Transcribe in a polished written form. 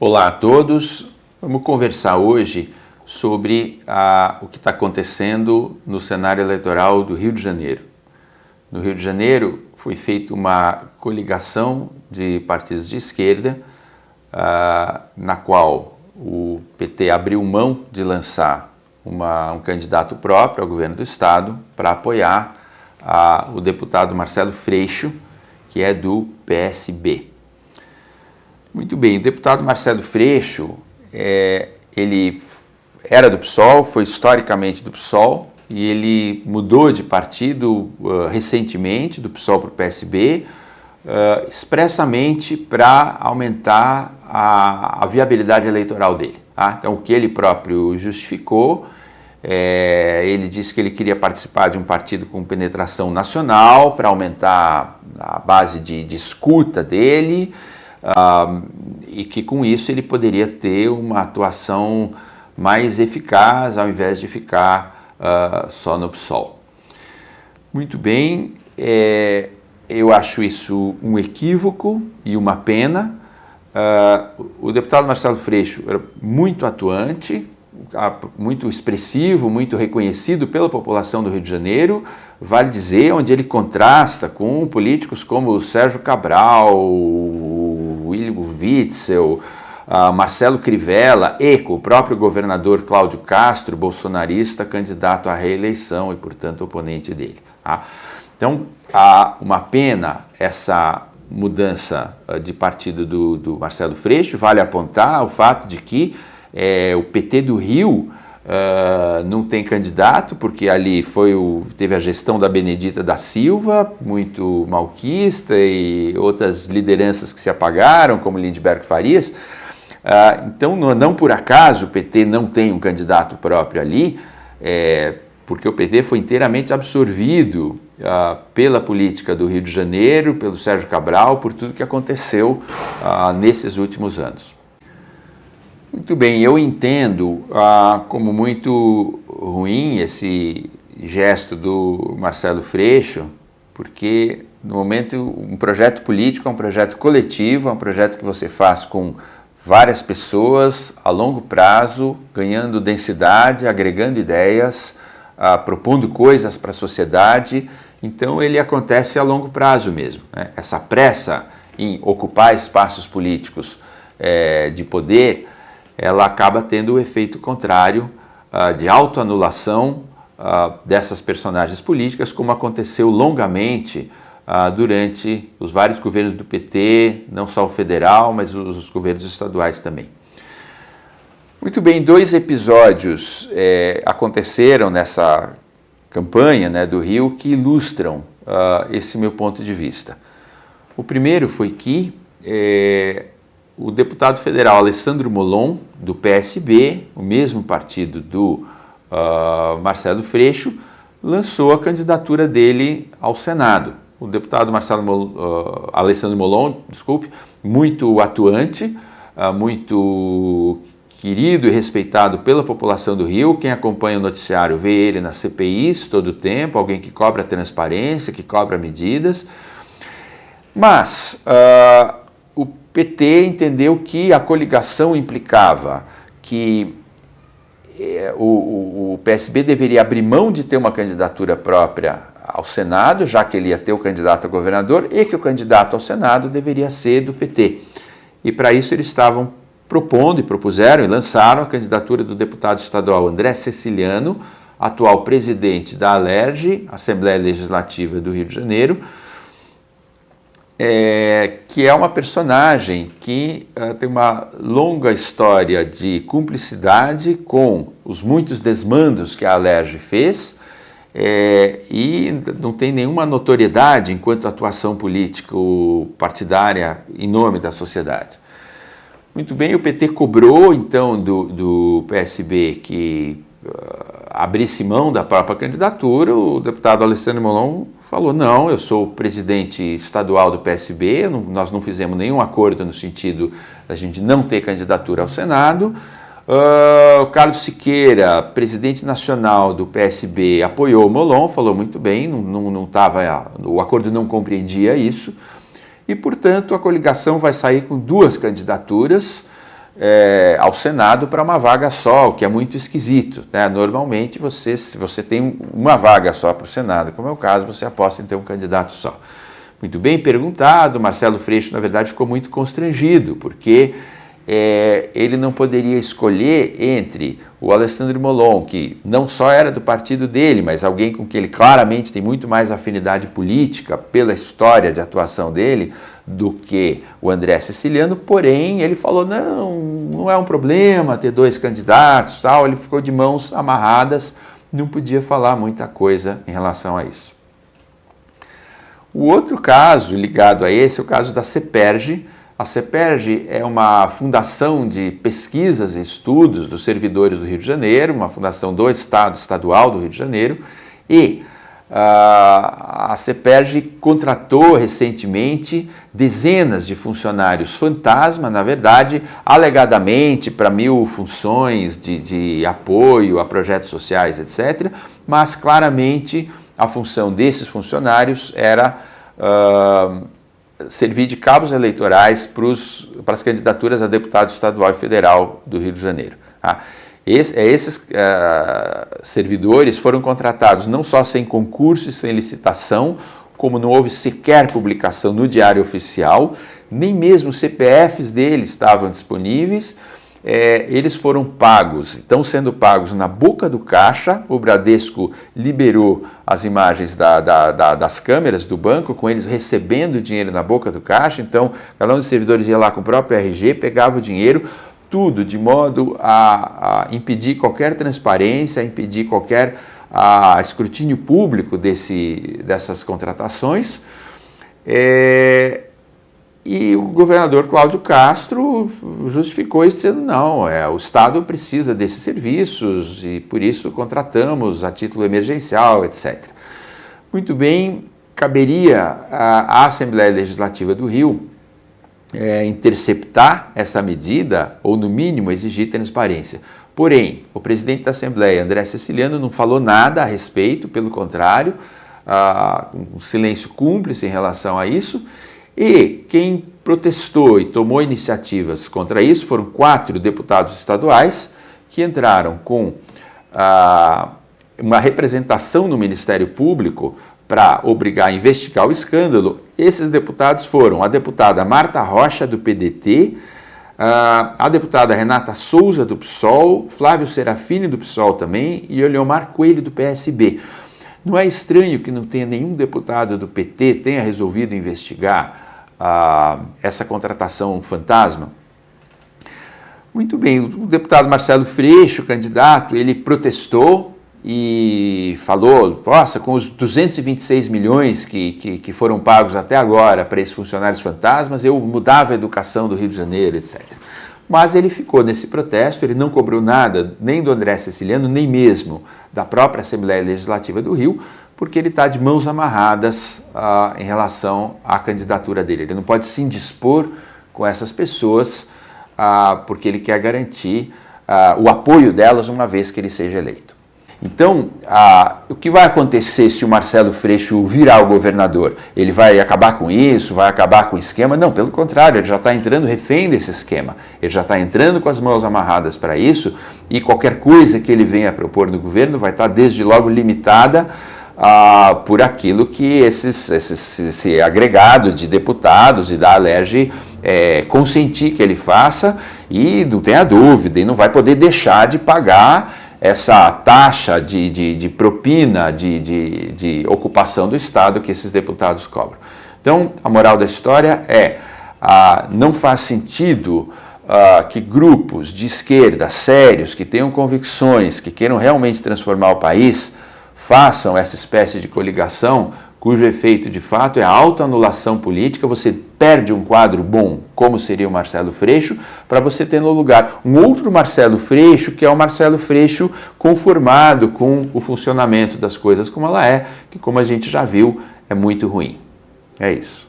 Olá a todos, vamos conversar hoje sobre o que está acontecendo no cenário eleitoral do Rio de Janeiro. No Rio de Janeiro foi feita uma coligação de partidos de esquerda, na qual o PT abriu mão de lançar um candidato próprio ao governo do estado para apoiar o deputado Marcelo Freixo, que é do PSB. Muito bem, o deputado Marcelo Freixo, ele era do PSOL, foi historicamente do PSOL, e ele mudou de partido recentemente, do PSOL para o PSB, expressamente para aumentar a viabilidade eleitoral dele. Tá? Então, o que ele próprio justificou, ele disse que ele queria participar de um partido com penetração nacional para aumentar a base de escuta dele, e que com isso ele poderia ter uma atuação mais eficaz ao invés de ficar só no PSOL. Muito bem, eu acho isso um equívoco e uma pena. O deputado Marcelo Freixo era muito atuante, muito expressivo, muito reconhecido pela população do Rio de Janeiro, vale dizer, onde ele contrasta com políticos como o Sérgio Cabral, William Witzel, Marcelo Crivella e com o próprio governador Cláudio Castro, bolsonarista, candidato à reeleição e, portanto, oponente dele. Tá? Então, há uma pena essa mudança de partido do Marcelo Freixo. Vale apontar o fato de que o PT do Rio não tem candidato, porque ali teve a gestão da Benedita da Silva, muito malquista, e outras lideranças que se apagaram, como Lindbergh Farias. Então, não por acaso o PT não tem um candidato próprio ali, porque o PT foi inteiramente absorvido pela política do Rio de Janeiro, pelo Sérgio Cabral, por tudo que aconteceu nesses últimos anos. Muito bem, eu entendo como muito ruim esse gesto do Marcelo Freixo, porque no momento um projeto político é um projeto coletivo, é um projeto que você faz com várias pessoas a longo prazo, ganhando densidade, agregando ideias, propondo coisas para a sociedade. Então ele acontece a longo prazo mesmo, né? Essa pressa em ocupar espaços políticos de poder, ela acaba tendo o efeito contrário de autoanulação dessas personagens políticas, como aconteceu longamente durante os vários governos do PT, não só o federal, mas os governos estaduais também. Muito bem, 2 episódios aconteceram nessa campanha, né, do Rio que ilustram esse meu ponto de vista. O primeiro foi que o deputado federal Alessandro Molon, do PSB, o mesmo partido do Marcelo Freixo, lançou a candidatura dele ao Senado. O deputado Alessandro Molon, muito atuante, muito querido e respeitado pela população do Rio. Quem acompanha o noticiário vê ele nas CPIs todo o tempo, alguém que cobra transparência, que cobra medidas. Mas o PT entendeu que a coligação implicava que o PSB deveria abrir mão de ter uma candidatura própria ao Senado, já que ele ia ter o candidato a governador, e que o candidato ao Senado deveria ser do PT. E para isso eles estavam propondo e propuseram e lançaram a candidatura do deputado estadual André Ceciliano, atual presidente da ALERJ, Assembleia Legislativa do Rio de Janeiro, que é uma personagem que tem uma longa história de cumplicidade com os muitos desmandos que a ALERJ fez, e não tem nenhuma notoriedade enquanto atuação político-partidária em nome da sociedade. Muito bem, o PT cobrou então do PSB que abrisse mão da própria candidatura. O deputado Alessandro Molon falou: não, eu sou o presidente estadual do PSB, nós não fizemos nenhum acordo no sentido da gente não ter candidatura ao Senado. O Carlos Siqueira, presidente nacional do PSB, apoiou o Molon, falou muito bem, o acordo não compreendia isso, e, portanto, a coligação vai sair com 2 candidaturas, ao Senado para uma vaga só, o que é muito esquisito, né? Normalmente, se você tem uma vaga só para o Senado, como é o caso, você aposta em ter um candidato só. Muito bem perguntado, Marcelo Freixo, na verdade, ficou muito constrangido, porque ele não poderia escolher entre o Alessandro Molon, que não só era do partido dele, mas alguém com quem ele claramente tem muito mais afinidade política pela história de atuação dele, do que o André Siciliano, porém ele falou, não é um problema ter dois candidatos, tal. Ele ficou de mãos amarradas, não podia falar muita coisa em relação a isso. O outro caso ligado a esse é o caso da CEPERJ. A CEPERJ é uma fundação de pesquisas e estudos dos servidores do Rio de Janeiro, uma fundação do Estado estadual do Rio de Janeiro, e a CEPERJ contratou recentemente dezenas de funcionários fantasma, na verdade, alegadamente para 1000 funções de apoio a projetos sociais, etc., mas claramente a função desses funcionários era servir de cabos eleitorais para as candidaturas a deputado estadual e federal do Rio de Janeiro. Tá? Esses servidores foram contratados não só sem concurso e sem licitação, como não houve sequer publicação no Diário Oficial, nem mesmo CPFs deles estavam disponíveis. Eles foram pagos, estão sendo pagos na boca do caixa. O Bradesco liberou as imagens das câmeras do banco, com eles recebendo dinheiro na boca do caixa. Então, cada um dos servidores ia lá com o próprio RG, pegava o dinheiro, tudo de modo a impedir qualquer transparência, a impedir qualquer escrutínio público dessas contratações. E o governador Cláudio Castro justificou isso dizendo, não, o Estado precisa desses serviços e por isso contratamos a título emergencial, etc. Muito bem, caberia à Assembleia Legislativa do Rio interceptar essa medida ou, no mínimo, exigir transparência. Porém, o presidente da Assembleia, André Siciliano, não falou nada a respeito, pelo contrário, um silêncio cúmplice em relação a isso. E quem protestou e tomou iniciativas contra isso foram 4 deputados estaduais que entraram com uma representação no Ministério Público para obrigar a investigar o escândalo. Esses deputados foram a deputada Marta Rocha, do PDT, a deputada Renata Souza, do PSOL, Flávio Serafini, do PSOL também, e Oleomar Coelho, do PSB. Não é estranho que não tenha nenhum deputado do PT tenha resolvido investigar essa contratação fantasma? Muito bem, o deputado Marcelo Freixo, candidato, ele protestou e falou, nossa, com os 226 milhões que foram pagos até agora para esses funcionários fantasmas, eu mudava a educação do Rio de Janeiro, etc. Mas ele ficou nesse protesto, ele não cobrou nada nem do André Siciliano, nem mesmo da própria Assembleia Legislativa do Rio, porque ele está de mãos amarradas em relação à candidatura dele. Ele não pode se indispor com essas pessoas, porque ele quer garantir o apoio delas uma vez que ele seja eleito. Então, o que vai acontecer se o Marcelo Freixo virar o governador? Ele vai acabar com isso? Vai acabar com o esquema? Não, pelo contrário, ele já está entrando refém desse esquema. Ele já está entrando com as mãos amarradas para isso e qualquer coisa que ele venha a propor no governo vai estar desde logo limitada por aquilo que esse agregado de deputados e da Alerj consentir que ele faça, e não tenha dúvida, e não vai poder deixar de pagar essa taxa de propina, de ocupação do Estado que esses deputados cobram. Então, a moral da história é, não faz sentido que grupos de esquerda sérios, que tenham convicções, que queiram realmente transformar o país, façam essa espécie de coligação, cujo efeito de fato é a autoanulação política. Você perde um quadro bom, como seria o Marcelo Freixo, para você ter no lugar um outro Marcelo Freixo, que é o Marcelo Freixo conformado com o funcionamento das coisas como ela é, que, como a gente já viu, é muito ruim. É isso.